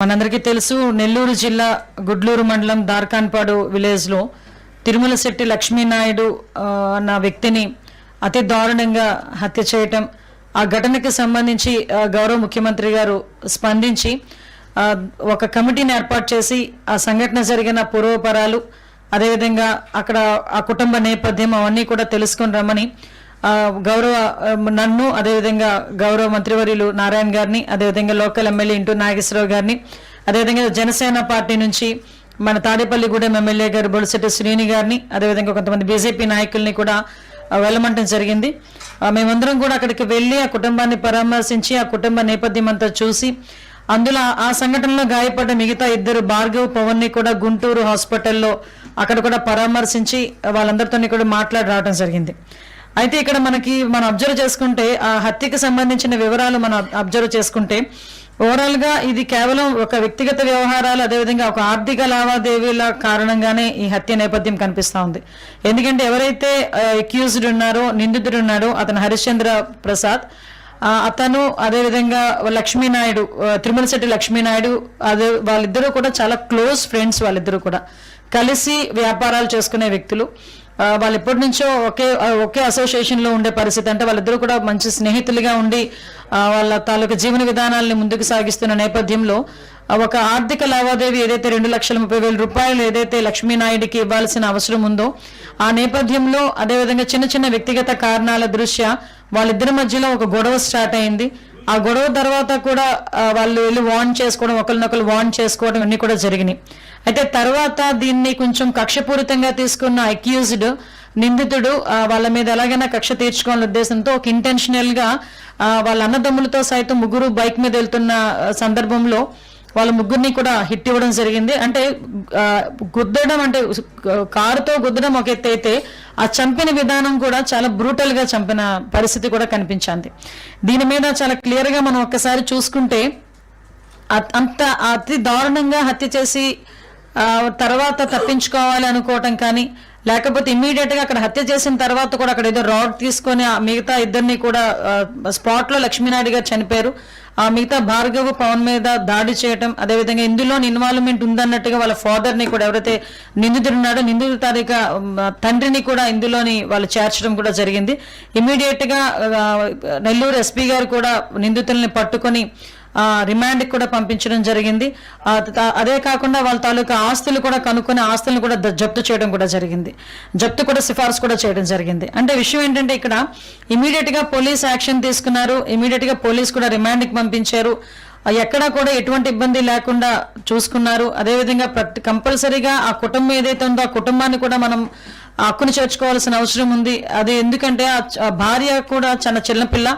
మనందరికీ తెలుసు నెల్లూరు జిల్లా గుడ్లూరు మండలం దార్కాన్పాడు విలేజ్ లో తిరుమల శెట్టి లక్ష్మీనాయుడు అన్న వ్యక్తిని అతి దారుణంగా హత్య చేయటం, ఆ ఘటనకు సంబంధించి గౌరవ ముఖ్యమంత్రి గారు స్పందించి ఒక కమిటీని ఏర్పాటు చేసి ఆ సంఘటన జరిగిన పూర్వపరాలు, అదేవిధంగా అక్కడ ఆ కుటుంబ నేపథ్యం అవన్నీ కూడా తెలుసుకుని రమ్మని గౌరవ నన్ను, అదేవిధంగా గౌరవ మంత్రివర్యులు నారాయణ గారిని, అదేవిధంగా లోకల్ ఎమ్మెల్యే ఇంటూ నాగేశ్వరరావు గారిని, అదేవిధంగా జనసేన పార్టీ నుంచి మన తాడేపల్లిగూడెం ఎమ్మెల్యే గారు బొలిశెట్టి శ్రీని గారిని, అదేవిధంగా కొంతమంది బీజేపీ నాయకుల్ని కూడా వెళ్ళమంటం జరిగింది. మేమందరం కూడా అక్కడికి వెళ్ళి ఆ కుటుంబాన్ని పరామర్శించి ఆ కుటుంబ నేపథ్యం అంతా చూసి, అందులో ఆ సంఘటనలో గాయపడ్డ మిగతా ఇద్దరు భార్గవ్, పవన్ ని కూడా గుంటూరు హాస్పిటల్లో అక్కడ కూడా పరామర్శించి వాళ్ళందరితో కూడా మాట్లాడి రావడం జరిగింది. అయితే ఇక్కడ మనం అబ్జర్వ్ చేసుకుంటే ఆ హత్యకి సంబంధించిన వివరాలు మనం అబ్జర్వ్ చేసుకుంటే ఓవరాల్ గా ఇది కేవలం ఒక వ్యక్తిగత వ్యవహారాలు, అదేవిధంగా ఒక ఆర్థిక లావాదేవీల కారణంగానే ఈ హత్య నేపథ్యం కనిపిస్తా ఉంది. ఎందుకంటే ఎవరైతే అక్యూజ్డ్ ఉన్నారో, నిందితుడు ఉన్నాడో అతను హరిశ్చంద్ర ప్రసాద్, అతను అదేవిధంగా లక్ష్మీనాయుడు, తిరుమల శెట్టి లక్ష్మీనాయుడు, అదే వాళ్ళిద్దరూ కూడా చాలా క్లోజ్ ఫ్రెండ్స్. వాళ్ళిద్దరూ కూడా కలిసి వ్యాపారాలు చేసుకునే వ్యక్తులు. వాళ్ళు ఎప్పటి నుంచో ఒకే అసోసియేషన్ లో ఉండే పరిస్థితి. అంటే వాళ్ళిద్దరూ కూడా మంచి స్నేహితులుగా ఉండి వాళ్ళ తాలూకు జీవన విధానాలను ముందుకు సాగిస్తున్న నేపథ్యంలో ఒక ఆర్థిక లావాదేవీ ఏదైతే 2,30,000 రూపాయలు ఏదైతే లక్ష్మీనాయుడికి ఇవ్వాల్సిన అవసరం ఉందో ఆ నేపథ్యంలో, అదేవిధంగా చిన్న చిన్న వ్యక్తిగత కారణాల దృష్ట్యా వాళ్ళిద్దరి మధ్యలో ఒక గొడవ స్టార్ట్ అయింది. ఆ గొడవ తర్వాత కూడా వాళ్ళు వెళ్ళి వార్న్ చేసుకోవడం, ఒకరినొకరు వార్న్ చేసుకోవడం అన్ని కూడా జరిగినాయి. అయితే తర్వాత దీన్ని కొంచెం కక్షపూరితంగా తీసుకున్న అక్యూజ్డ్ నిందితుడు వాళ్ళ మీద ఎలాగైనా కక్ష తీర్చుకోవాలనే ఉద్దేశంతో ఒక ఇంటెన్షనల్ గా వాళ్ళ అన్నదమ్ములతో సైతం ముగ్గురు బైక్ మీద వెళ్తున్న సందర్భంలో వాళ్ళ ముగ్గురిని కూడా హిట్ ఇవ్వడం జరిగింది. అంటే గుద్దడం, అంటే కారుతో గుద్దడం ఒక ఎత్తు అయితే ఆ చంపిన విధానం కూడా చాలా బ్రూటల్ గా చంపిన పరిస్థితి కూడా కనిపించింది. దీని మీద చాలా క్లియర్ గా మనం ఒక్కసారి చూసుకుంటే అంత అతి దారుణంగా హత్య చేసి తర్వాత తప్పించుకోవాలి అనుకోవటం కానీ, లేకపోతే ఇమ్మీడియట్ గా అక్కడ హత్య చేసిన తర్వాత కూడా అక్కడ ఏదో రాడ్ తీసుకొని మిగతా ఇద్దరిని కూడా స్పాట్ లో లక్ష్మీనాయుడు గారు చనిపోయారు. ఆ మిగతా భార్గవ్, పవన్ మీద దాడి చేయటం, అదేవిధంగా ఇందులో ఇన్వాల్వ్మెంట్ ఉందన్నట్టుగా వాళ్ళ ఫాదర్ ని కూడా, ఎవరైతే నిందితుడు ఉన్నాడో నిందితుడి తారీఖు తండ్రిని కూడా ఇందులోని వాళ్ళు చేర్చడం కూడా జరిగింది. ఇమ్మీడియట్ గా నెల్లూరు ఎస్పీ గారు కూడా నిందితుల్ని పట్టుకొని రిమాండ్ కూడా పంపించడం జరిగింది. అదే కాకుండా వాళ్ళ తాలూకా ఆస్తులు కూడా కనుక్కొని ఆస్తులను కూడా జప్తు చేయడం కూడా జరిగింది. జప్తు కూడా సిఫార్సు కూడా చేయడం జరిగింది. అంటే విషయం ఏంటంటే ఇక్కడ ఇమీడియట్ గా పోలీస్ యాక్షన్ తీసుకున్నారు, ఇమీడియట్ గా పోలీస్ కూడా రిమాండ్ కి పంపించారు. ఎక్కడా కూడా ఎటువంటి ఇబ్బంది లేకుండా చూసుకున్నారు. అదేవిధంగా కంపల్సరీగా ఆ కుటుంబం ఏదైతే ఉందో ఆ కుటుంబాన్ని కూడా మనం హక్కును చేర్చుకోవాల్సిన అవసరం ఉంది. అది ఎందుకంటే ఆ భార్య కూడా చాలా చిన్నపిల్ల,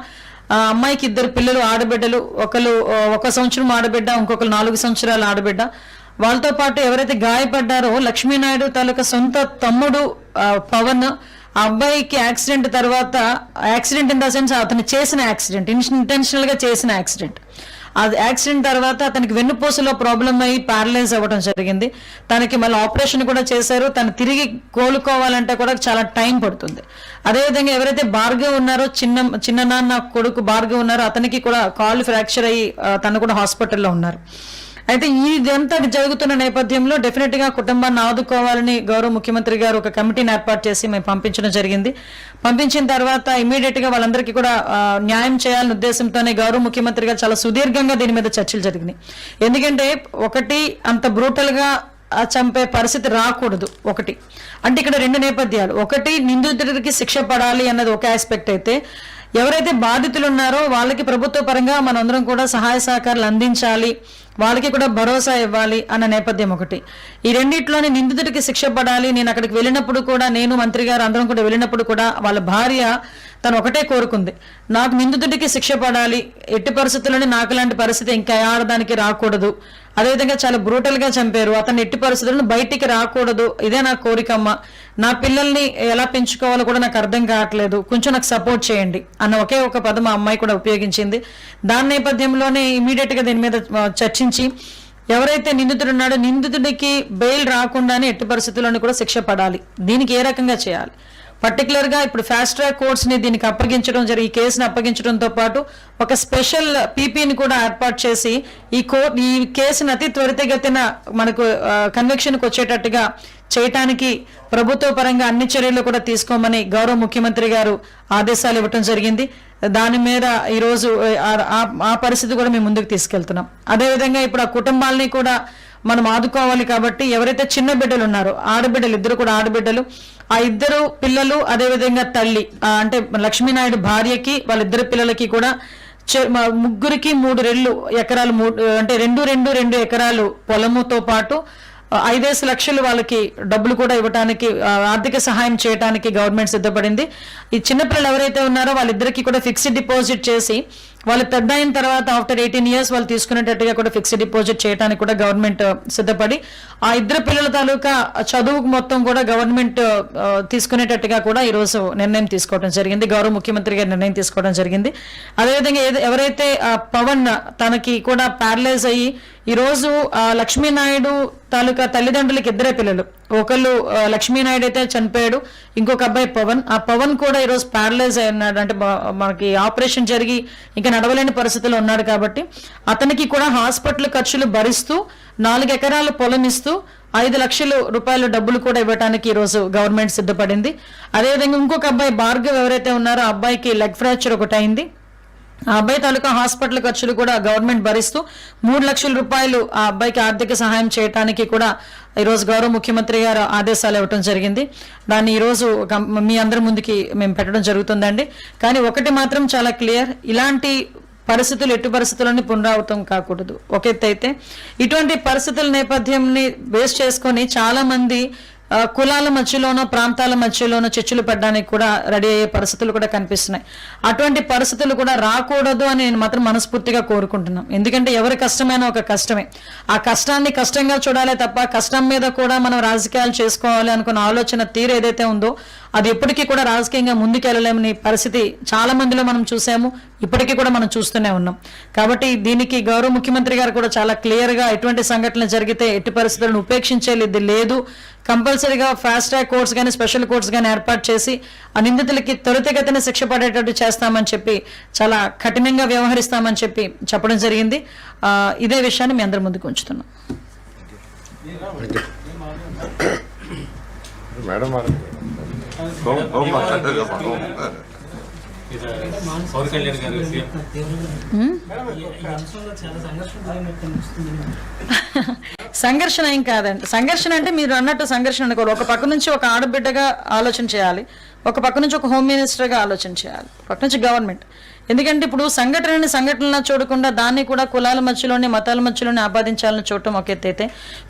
ఆ అమ్మాయికి ఇద్దరు పిల్లలు, ఆడబిడ్డలు, ఒకరు 1 సంవత్సరం ఆడబిడ్డ, ఇంకొకరు 4 సంవత్సరాల ఆడబిడ్డ. వాళ్ళతో పాటు ఎవరైతే గాయపడ్డారో లక్ష్మీనాయుడు తాలూకా సొంత తమ్ముడు పవన్, ఆ అబ్బాయికి యాక్సిడెంట్ తర్వాత, యాక్సిడెంట్ ఇన్ ద సెన్స్ అతను చేసిన యాక్సిడెంట్, ఇంటెన్షనల్ గా చేసిన యాక్సిడెంట్. ఆ యాక్సిడెంట్ తర్వాత అతనికి వెన్నుపూసలో ప్రాబ్లం అయ్యి ప్యారలైజ్ అవ్వడం జరిగింది. తనకి మళ్ళీ ఆపరేషన్ కూడా చేశారు. తను తిరిగి కోలుకోవాలంటే కూడా చాలా టైం పడుతుంది. అదేవిధంగా ఎవరైతే భార్గవ్ ఉన్నారో, చిన్న నాన్న కొడుకు భార్గవ్ ఉన్నారో అతనికి కూడా కాళ్ళు ఫ్రాక్చర్ అయ్యి తను కూడా హాస్పిటల్లో ఉన్నారు. అయితే ఇదంతా జరుగుతున్న నేపథ్యంలో డెఫినెట్ గా కుటుంబాన్ని ఆదుకోవాలని గౌరవ ముఖ్యమంత్రి గారు ఒక కమిటీని ఏర్పాటు చేసి మేము పంపించడం జరిగింది. పంపించిన తర్వాత ఇమీడియట్ గా వాళ్ళందరికీ కూడా న్యాయం చేయాలనే ఉద్దేశంతోనే గౌరవ ముఖ్యమంత్రి గారు చాలా సుదీర్ఘంగా దీని మీద చర్చలు జరిగినాయి. ఎందుకంటే ఒకటి, అంత బ్రూటల్ గా చంపే పరిస్థితి రాకూడదు. ఒకటి అంటే ఇక్కడ 2 నేపథ్యాలు. ఒకటి, నిందితుడికి శిక్ష పడాలి అన్నది ఒక ఆస్పెక్ట్ అయితే, ఎవరైతే బాధితులు ఉన్నారో వాళ్ళకి ప్రభుత్వ పరంగా మనందరం కూడా సహాయ సహకారాలు అందించాలి, వాళ్ళకి కూడా భరోసా ఇవ్వాలి అన్న నేపథ్యం ఒకటి. ఈ రెండిట్లోనే నిందితుడికి శిక్ష పడాలి. నేను అక్కడికి వెళ్ళినప్పుడు కూడా, నేను మంత్రి గారు అందరం కూడా వెళ్ళినప్పుడు కూడా వాళ్ళ భార్య తను ఒకటే కోరుకుంది, నాకు నిందితుడికి శిక్ష పడాలి, ఎట్టి పరిస్థితుల్లోనే నాకు లాంటి పరిస్థితి ఇంకా ఆడదానికి రాకూడదు. అదేవిధంగా చాలా బ్రూటల్ గా చంపారు, అతను ఎట్టి పరిస్థితులను బయటికి రాకూడదు, ఇదే నా కోరికమ్మ, నా పిల్లల్ని ఎలా పెంచుకోవాలో కూడా నాకు అర్థం కావట్లేదు, కొంచెం నాకు సపోర్ట్ చేయండి అన్న ఒకే ఒక పదం ఆ అమ్మాయి కూడా ఉపయోగించింది. దాని నేపథ్యంలోనే ఇమీడియట్ గా దీని మీద చర్చించి ఎవరైతే నిందితుడు ఉన్నాడో నిందితుడికి బెయిల్ రాకుండానే ఎట్టి పరిస్థితుల్లోనూ కూడా శిక్ష పడాలి. దీనికి ఏ రకంగా చేయాలి, పర్టికులర్గా ఇప్పుడు ఫాస్ట్ ట్రాక్ కోర్ట్స్ని దీనికి అప్పగించడం ఈ కేసుని అప్పగించడంతో పాటు ఒక స్పెషల్ పీపీని కూడా ఏర్పాటు చేసి ఈ కేసుని అతి త్వరితగతిన మనకు కన్విక్షన్కి వచ్చేటట్టుగా చేయటానికి ప్రభుత్వ పరంగా అన్ని చర్యలు కూడా తీసుకోమని గౌరవ ముఖ్యమంత్రి గారు ఆదేశాలు ఇవ్వటం జరిగింది. దాని మీద ఈరోజు ఆ పరిస్థితి కూడా మేము ముందుకు తీసుకెళ్తున్నాం. అదేవిధంగా ఇప్పుడు ఆ కుటుంబాలని కూడా మనం ఆదుకోవాలి కాబట్టి ఎవరైతే చిన్న బిడ్డలు ఉన్నారో ఆడబిడ్డలు, ఇద్దరు కూడా ఆడబిడ్డలు, ఆ ఇద్దరు పిల్లలు అదేవిధంగా తల్లి అంటే లక్ష్మీనాయుడు భార్యకి వాళ్ళిద్దరు పిల్లలకి కూడా ముగ్గురికి 3 ఎకరాలు అంటే 2 ఎకరాలు పొలముతో పాటు 5 లక్షలు వాళ్ళకి డబ్బులు కూడా ఇవ్వడానికి ఆర్థిక సహాయం చేయడానికి గవర్నమెంట్ సిద్ధపడింది. ఈ చిన్నపిల్లలు ఎవరైతే ఉన్నారో వాళ్ళిద్దరికి కూడా ఫిక్స్డ్ డిపాజిట్ చేసి వాళ్ళు పెద్ద అయిన తర్వాత ఆఫ్టర్ 18 ఇయర్స్ వాళ్ళు తీసుకునేటట్టుగా కూడా ఫిక్స్డ్ డిపాజిట్ చేయడానికి కూడా గవర్నమెంట్ సిద్ధపడి ఆ ఇద్దరు పిల్లల తాలూకా చదువుకు మొత్తం కూడా గవర్నమెంట్ తీసుకునేటట్టుగా కూడా ఈరోజు నిర్ణయం తీసుకోవడం జరిగింది. గౌరవ ముఖ్యమంత్రి గారు నిర్ణయం తీసుకోవడం జరిగింది. అదేవిధంగా ఎవరైతే పవన్ తనకి కూడా ప్యారలైజ్ అయ్యి ఈరోజు లక్ష్మీనాయుడు తాలూకా తల్లిదండ్రులకి 2 పిల్లలు, ఒకళ్ళు లక్ష్మీనాయుడు అయితే చనిపోయాడు, ఇంకొక అబ్బాయి పవన్. ఆ పవన్ కూడా ఈరోజు ప్యారలైజ్ అయి ఉన్నాడు, అంటే మనకి ఆపరేషన్ జరిగి ఇంకా నడవలేని పరిస్థితిలో ఉన్నాడు కాబట్టి అతనికి కూడా హాస్పిటల్ ఖర్చులు భరిస్తూ 4 ఎకరాల పొలం ఇస్తూ 5 లక్షల రూపాయల డబ్బులు కూడా ఇవ్వడానికి ఈరోజు గవర్నమెంట్ సిద్ధపడింది. అదేవిధంగా ఇంకొక అబ్బాయి భార్గవ్ ఎవరైతే ఉన్నారో ఆ అబ్బాయికి లెగ్ ఫ్రాక్చర్ ఒకటి అయింది. ఆ అబ్బాయి తాలూకా హాస్పిటల్ ఖర్చులు కూడా గవర్నమెంట్ భరిస్తూ 3 లక్షల రూపాయలు ఆ అబ్బాయికి ఆర్థిక సహాయం చేయడానికి కూడా ఈరోజు గౌరవ ముఖ్యమంత్రి గారు ఆదేశాలు ఇవ్వటం జరిగింది. దాన్ని ఈరోజు మీ అందరి ముందుకి మేము పెట్టడం జరుగుతుందండి. కానీ ఒకటి మాత్రం చాలా క్లియర్, ఇలాంటి పరిస్థితులు ఎట్టి పరిస్థితుల్లోని పునరావృతం కాకూడదు. ఒక ఎత్తు అయితే ఇటువంటి పరిస్థితుల నేపథ్యంని బేస్ చేసుకొని చాలా మంది కులాల మధ్యలోనో ప్రాంతాల మధ్యలోనో చిచ్చులు పడడానికి కూడా రెడీ అయ్యే పరిస్థితులు కూడా కనిపిస్తున్నాయి. అటువంటి పరిస్థితులు కూడా రాకూడదు అని నేను మాత్రం మనస్ఫూర్తిగా కోరుకుంటున్నాం. ఎందుకంటే ఎవరి కష్టమైనా ఒక కష్టమే, ఆ కష్టాన్ని కష్టంగా చూడాలి తప్ప కష్టం మీద కూడా మనం రాజకీయాలు చేసుకోవాలి అనుకున్న ఆలోచన తీరు ఏదైతే ఉందో అది ఎప్పటికీ కూడా రాజకీయంగా ముందుకెళ్ళలేమని పరిస్థితి చాలా మందిలో మనం చూసాము, ఇప్పటికీ కూడా మనం చూస్తూనే ఉన్నాం. కాబట్టి దీనికి గౌరవ ముఖ్యమంత్రి గారు కూడా చాలా క్లియర్గా ఎటువంటి సంఘటనలు జరిగితే ఎట్టి పరిస్థితులను ఉపేక్షించేది లేదు, కంపల్సరీగా ఫాస్ట్ ట్రాక్ కోర్ట్స్ కానీ స్పెషల్ కోర్ట్స్ కానీ ఏర్పాటు చేసి ఆ నిందితులకి త్వరితగతిన శిక్ష పడేటట్టు చేస్తామని చెప్పి చాలా కఠినంగా వ్యవహరిస్తామని చెప్పి చెప్పడం జరిగింది. ఇదే విషయాన్ని మీ అందరి ముందుకు ఉంచుతున్నాం. సంఘర్షణ ఏం కాదండి. సంఘర్షణ అంటే మీరు అన్నట్టు సంఘర్షణ అనుకోరు. ఒక పక్క నుంచి ఒక ఆడబిడ్డగా ఆలోచన చేయాలి, ఒక పక్క నుంచి ఒక హోమ్ మినిస్టర్గా ఆలోచన చేయాలి, పక్క నుంచి గవర్నమెంట్. ఎందుకంటే ఇప్పుడు సంఘటనలా చూడకుండా దాన్ని కూడా కులాల మధ్యలోనే మతాల మధ్యలోనే ఆపాదించాలని చూడటం ఒక ఎత్తైతే,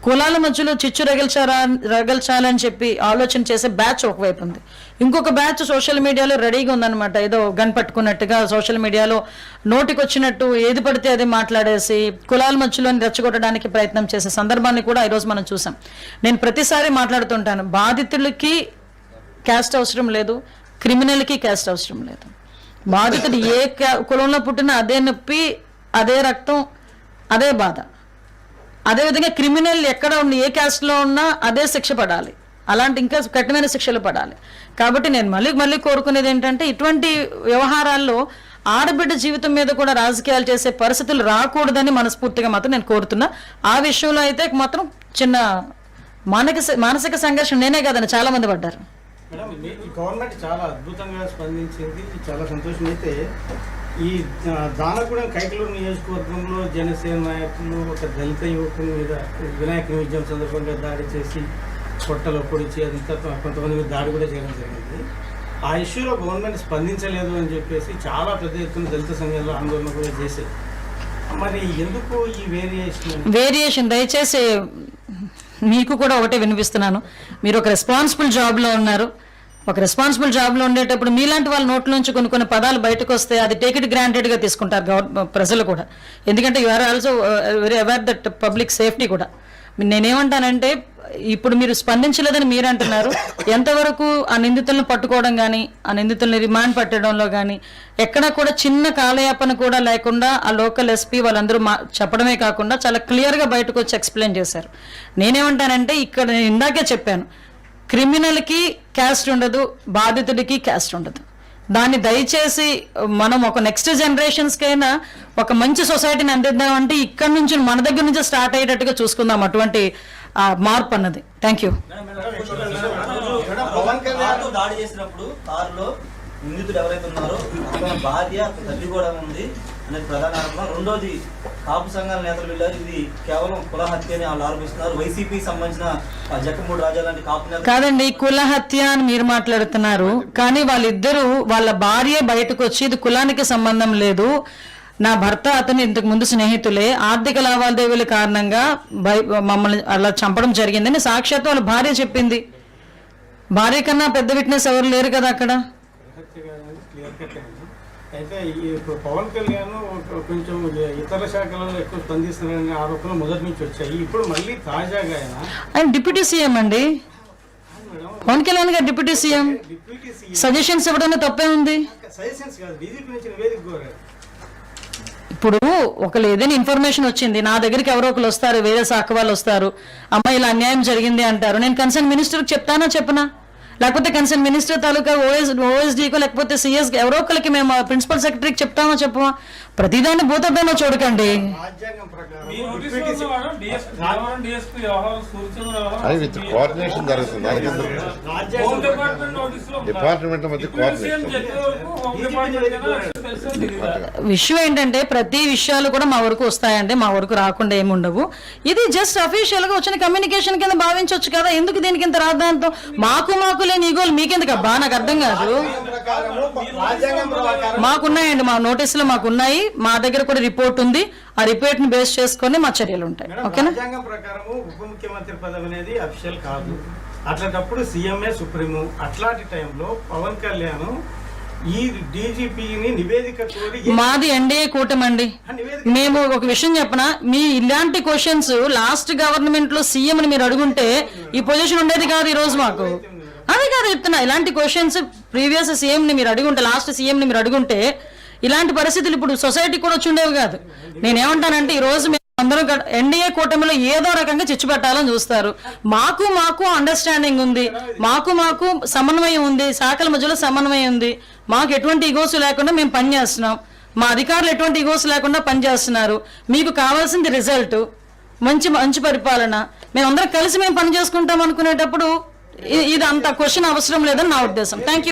కులాల మధ్యలో చిచ్చు రగల్చాలని చెప్పి ఆలోచన చేసే బ్యాచ్ ఒకవైపు ఉంది. ఇంకొక బ్యాచ్ సోషల్ మీడియాలో రెడీగా ఉందన్నమాట, ఏదో గన్ పట్టుకున్నట్టుగా సోషల్ మీడియాలో నోటికి వచ్చినట్టు ఏది పడితే అది మాట్లాడేసి కులాల మధ్యలోని రెచ్చగొట్టడానికి ప్రయత్నం చేసే సందర్భాన్ని కూడా ఈరోజు మనం చూసాం. నేను ప్రతిసారి మాట్లాడుతుంటాను, బాధితులకి క్యాస్ట్ అవసరం లేదు, క్రిమినల్కి క్యాస్ట్ అవసరం లేదు. బాధితుడు ఏ కులంలో పుట్టినా అదే నొప్పి, అదే రక్తం, అదే బాధ. అదేవిధంగా క్రిమినల్ ఎక్కడ ఉన్న ఏ క్యాస్ట్లో ఉన్నా అదే శిక్ష పడాలి, అలాంటి ఇంకా కఠినమైన శిక్షలు పడాలి. కాబట్టి నేను మళ్ళీ కోరుకునేది ఏంటంటే ఇటువంటి వ్యవహారాల్లో ఆడబిడ్డ జీవితం మీద కూడా రాజకీయాలు చేసే పరిస్థితులు రాకూడదని మనస్ఫూర్తిగా మాత్రం నేను కోరుతున్నా. ఆ విషయంలో అయితే మాత్రం చిన్న మానసిక సంఘర్షణ నేనే కాదని చాలా మంది పడ్డారు. మేడం, గవర్నమెంట్ చాలా అద్భుతంగా స్పందించింది, చాలా సంతోషం. అయితే ఈ దానగూడెం కైకలూరు నియోజకవర్గంలో జనసేన నాయకులు ఒక దళిత యువకుని మీద వినాయక నిమజ్జనం సందర్భంగా దాడి చేసి పొట్టలో పొడిచి అంతా కొంతమంది మీద దాడి కూడా చేయడం జరిగింది. ఆ ఇష్యూలో గవర్నమెంట్ స్పందించలేదు అని చెప్పేసి చాలా పెద్ద ఎత్తున దళిత సంఘాలు ఆందోళన కూడా చేశారు. మరి ఎందుకు ఈ వేరియేషన్? దయచేసి మీకు కూడా ఒకటే వినిపిస్తున్నాను, మీరు ఒక రెస్పాన్సిబుల్ జాబ్లో ఉన్నారు. ఒక రెస్పాన్సిబుల్ జాబ్లో ఉండేటప్పుడు మీలాంటి వాళ్ళ నోట్ల నుంచి కొన్ని పదాలు బయటకు వస్తే అది టేక్ ఇట్ గ్రాంటెడ్గా తీసుకుంటారు ప్రజలు కూడా. ఎందుకంటే you are also very aware that public safety కూడా. నేనేమంటానంటే ఇప్పుడు మీరు స్పందించలేదని మీరు అంటున్నారు, ఎంతవరకు ఆ నిందితులను పట్టుకోవడం కానీ ఆ నిందితుల్ని రిమాండ్ పెట్టడంలో కానీ ఎక్కడా కూడా చిన్న కాలయాపన కూడా లేకుండా ఆ లోకల్ ఎస్పీ వాళ్ళందరూ చెప్పడమే కాకుండా చాలా క్లియర్గా బయటకు వచ్చి ఎక్స్ప్లెయిన్ చేశారు. నేనేమంటానంటే ఇక్కడ నేను ఇందాకే చెప్పాను, క్రిమినల్కి క్యాస్ట్ ఉండదు, బాధితుడికి క్యాస్ట్ ఉండదు. దాన్ని దయచేసి మనం ఒక నెక్స్ట్ జనరేషన్స్కైనా ఒక మంచి సొసైటీని అందిద్దామంటే ఇక్కడ నుంచి మన దగ్గర నుంచి స్టార్ట్ అయ్యేటట్టుగా చూసుకుందాం అటువంటి మార్పు అన్నది. Thank you. పవన్ కళ్యాణ్ దాడి చేసినప్పుడు కారులో నిందితుడు ఎవరైతే ఉన్నారో అతని భార్య తల్లి కూడా ఉంది అనేది ప్రధాన ఆరోపణ. రెండోది కాపు సంఘాల నేతలు వెళ్ళారు, ఇది కేవలం కుల హత్య అని వాళ్ళు ఆరోపిస్తున్నారు. వైసీపీకి సంబంధించిన జక్కమూడి రాజా లాంటి కాపు నేతలు కాదండి, కుల హత్య అని మీరు మాట్లాడుతున్నారు, కానీ వాళ్ళిద్దరూ వాళ్ళ భార్య బయటకు వచ్చి ఇది కులానికి సంబంధం లేదు, నా భర్త అతను ఇంతకు ముందు స్నేహితులే, ఆర్థిక లావాదేవీల కారణంగా మమ్మల్ని అలా చంపడం జరిగిందని సాక్షాత్తు వాళ్ళ భార్య చెప్పింది. భార్య కన్నా పెద్ద విట్నెస్ ఎవరు లేరు కదా అక్కడ. క్లియర్ కట్ అయింది. అయితే ఇప్పుడు పవన్ కళ్యాణ్ కొంచెం ఇతర శాఖలలో ఎక్కువ స్పందిస్తున్నారనే ఆరోపణలు మొదటి నుంచి వచ్చాయి. ఇప్పుడు మళ్ళీ తాజాగా ఆయన డిప్యూటీ సీఎం అండి, పవన్ కళ్యాణ్ గారు deputy CM, deputy CM suggestions ఇవ్వడం తప్పే ఉంది. సజెషన్స్ కాదు, బీజేపీ నుంచి నివేదిక కోరారు. ఇప్పుడు ఒకళ్ళు ఏదైనా ఇన్ఫర్మేషన్ వచ్చింది నా దగ్గరికి, ఎవరో ఒకరు వస్తారు, వేరే శాఖ వాళ్ళు వస్తారు, అమ్మ ఇలా అన్యాయం జరిగింది అంటారు, నేను కన్సర్న్ మినిస్టర్కి చెప్తానా చెప్పనా, లేకపోతే కన్సర్న్ మినిస్టర్ తాలూకా ఓఎస్డీకో లేకపోతే సిఎస్ ఎవరో ఒకరికి మేము ప్రిన్సిపల్ సెక్రటరీకి చెప్తామో చెప్పమా. ప్రతిదాన్ని భూతద్దంలో చూడకండి. రాజ్యాంగం ప్రకారం విత్ కోఆర్డినేషన్ జరుగుతుంది. డిపార్ట్మెంట్ మధ్య కోఆర్డినేషన్. విషయం ఏంటంటే ప్రతి విషయాలు కూడా మా వరకు వస్తాయండి, మా వరకు రాకుండా ఏమి ఉండవు. ఇది జస్ట్ అఫీషియల్ గా వచ్చిన కమ్యూనికేషన్ కింద భావించవచ్చు కదా. ఎందుకు దీనికి ఇంత రాద్దాంతో మాకు లేని ఈగోలు మీకెందుకు అబ్బా, నాకు అర్థం కాదు. మాకున్నాయండి, మా నోటీసులు మాకున్నాయి, మా దగ్గర కూడా రిపోర్ట్ ఉంది, ఆ రిపోర్ట్ ని బేస్ చేసుకొని మా చర్యలు ఉంటాయి. ఓకేనా. రాజ్యాంగం ప్రకారం ఉప ముఖ్యమంత్రి పదవి అనేది అఫీషియల్ కాదు, అట్లాంటప్పుడు సీఎంఏ సుప్రీము. అట్లాంటి టైంలో పవన్ కళ్యాణ్ ఈ డీజీపీని నివేదిక కోరి మాది ఎన్డీఏ కూటమి అండి. మేము ఒక విషయం చెప్పనా, మీ ఇలాంటి క్వశ్చన్స్ లాస్ట్ గవర్నమెంట్ లో సీఎం ని మీరు అడుగుంటే ఈ పొజిషన్ ఉండేది కాదు ఈ రోజు మాకు. అదే కాదు చెప్తున్నా, ఇలాంటి క్వశ్చన్స్ ప్రీవియస్ సీఎం ని మీరు అడుగుంటే, లాస్ట్ సీఎం ని మీరు అడుగుంటే ఇలాంటి పరిస్థితులు ఇప్పుడు సొసైటీ కూడా వచ్చి ఉండేవి కాదు. నేనేమంటానంటే ఈ రోజు అందరూ ఎన్డీఏ కూటమిలో ఏదో రకంగా చిచ్చు పెట్టాలని చూస్తారు. మాకు అండర్స్టాండింగ్ ఉంది, మాకు సమన్వయం ఉంది, శాఖల మధ్యలో సమన్వయం ఉంది, మాకు ఎటువంటి ఈగోస్ లేకుండా మేము పనిచేస్తున్నాం, మా అధికారులు ఎటువంటి ఈగోస్ లేకుండా పనిచేస్తున్నారు. మీకు కావాల్సింది రిజల్ట్, మంచి పరిపాలన, మేమందరం కలిసి మేము పని చేసుకుంటాం అనుకునేటప్పుడు ఇది అంత క్వశ్చన్ అవసరం లేదని నా ఉద్దేశం. Thank you.